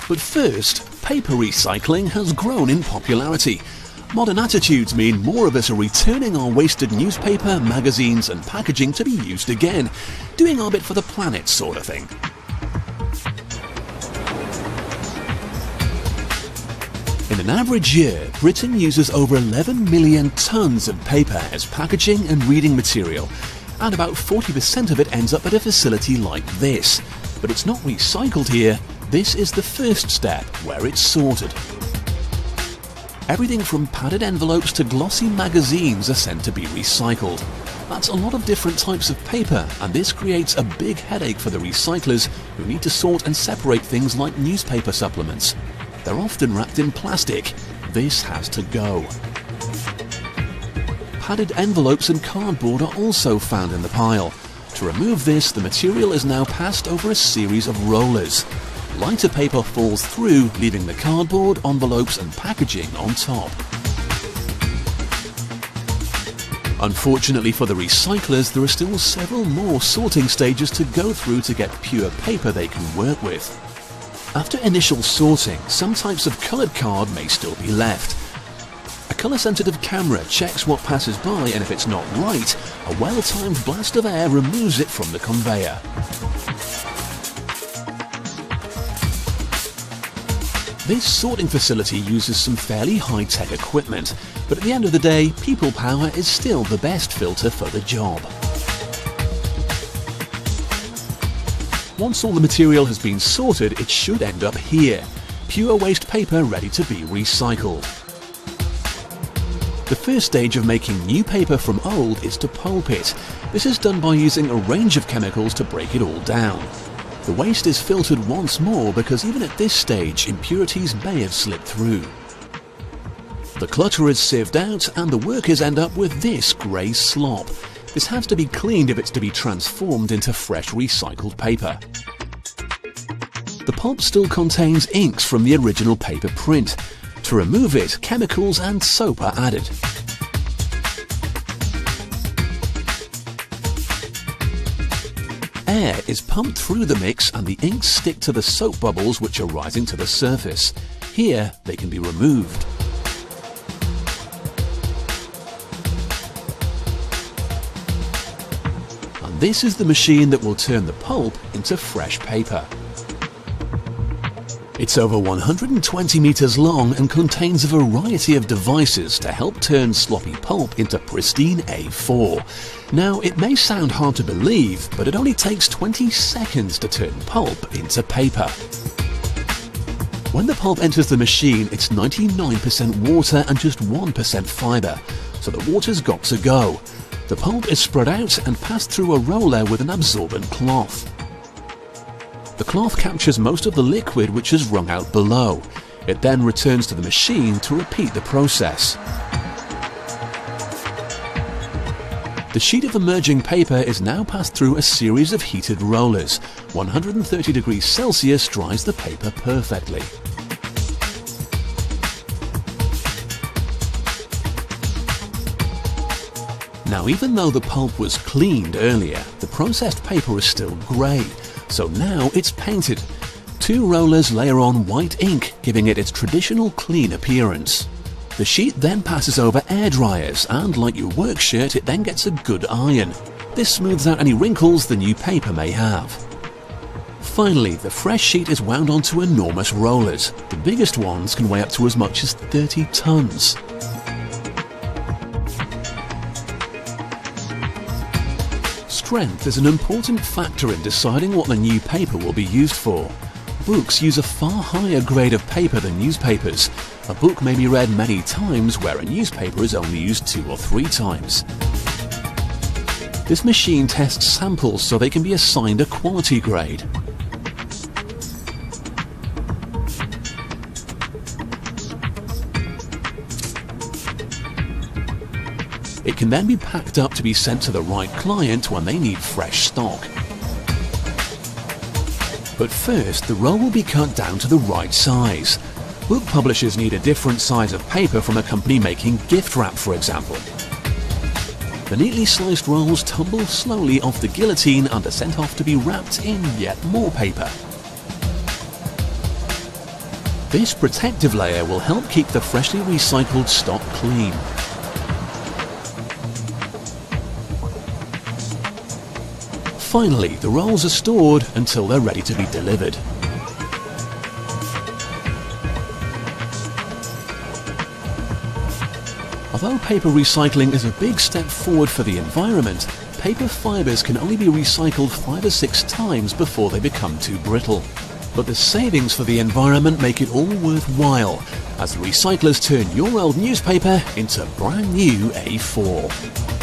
But first, paper recycling has grown in popularity. Modern attitudes mean more of us are returning our wasted newspaper, magazines and packaging to be used again, doing our bit for the planet sort of thing. In an average year, Britain uses over 11 million tonnes of paper as packaging and reading material, and about 40% of it ends up at a facility like this. But it's not recycled here, this is the first step, where it's sorted. Everything from padded envelopes to glossy magazines are sent to be recycled. That's a lot of different types of paper, and this creates a big headache for the recyclers who need to sort and separate things like newspaper supplements. They're often wrapped in plastic. This has to go. Padded envelopes and cardboard are also found in the pile. To remove this, the material is now passed over a series of rollers. Lighter paper falls through, leaving the cardboard, envelopes and packaging on top. Unfortunately for the recyclers, there are still several more sorting stages to go through to get pure paper they can work with. After initial sorting, some types of coloured card may still be left. A colour-sensitive camera checks what passes by, and if it's not right, a well-timed blast of air removes it from the conveyor. This sorting facility uses some fairly high-tech equipment, but at the end of the day, people power is still the best filter for the job. Once all the material has been sorted, it should end up here. Pure waste paper ready to be recycled. The first stage of making new paper from old is to pulp it. This is done by using a range of chemicals to break it all down. The waste is filtered once more because even at this stage, impurities may have slipped through. The clutter is sieved out and the workers end up with this grey slop. This has to be cleaned if it's to be transformed into fresh recycled paper. The pulp still contains inks from the original paper print. To remove it, chemicals and soap are added. Air is pumped through the mix and the inks stick to the soap bubbles which are rising to the surface. Here they can be removed. And this is the machine that will turn the pulp into fresh paper. It's over 120 meters long and contains a variety of devices to help turn sloppy pulp into pristine A4. Now, it may sound hard to believe, but it only takes 20 seconds to turn pulp into paper. When the pulp enters the machine, it's 99% water and just 1% fibre, so the water's got to go. The pulp is spread out and passed through a roller with an absorbent cloth. The cloth captures most of the liquid which is wrung out below. It then returns to the machine to repeat the process. The sheet of emerging paper is now passed through a series of heated rollers. 130 degrees Celsius dries the paper perfectly. Now, even though the pulp was cleaned earlier, the processed paper is still grey. So now it's painted. 2 rollers layer on white ink, giving it its traditional clean appearance. The sheet then passes over air dryers and, like your work shirt, it then gets a good iron. This smooths out any wrinkles the new paper may have. Finally, the fresh sheet is wound onto enormous rollers. The biggest ones can weigh up to as much as 30 tons. Strength is an important factor in deciding what the new paper will be used for. Books use a far higher grade of paper than newspapers. A book may be read many times where a newspaper is only used 2 or 3 times. This machine tests samples so they can be assigned a quality grade. It can then be packed up to be sent to the right client when they need fresh stock. But first, the roll will be cut down to the right size. Book publishers need a different size of paper from a company making gift wrap, for example. The neatly sliced rolls tumble slowly off the guillotine and are sent off to be wrapped in yet more paper. This protective layer will help keep the freshly recycled stock clean. Finally, the rolls are stored until they're ready to be delivered. Although paper recycling is a big step forward for the environment, paper fibres can only be recycled 5 or 6 times before they become too brittle. But the savings for the environment make it all worthwhile, as the recyclers turn your old newspaper into brand new A4.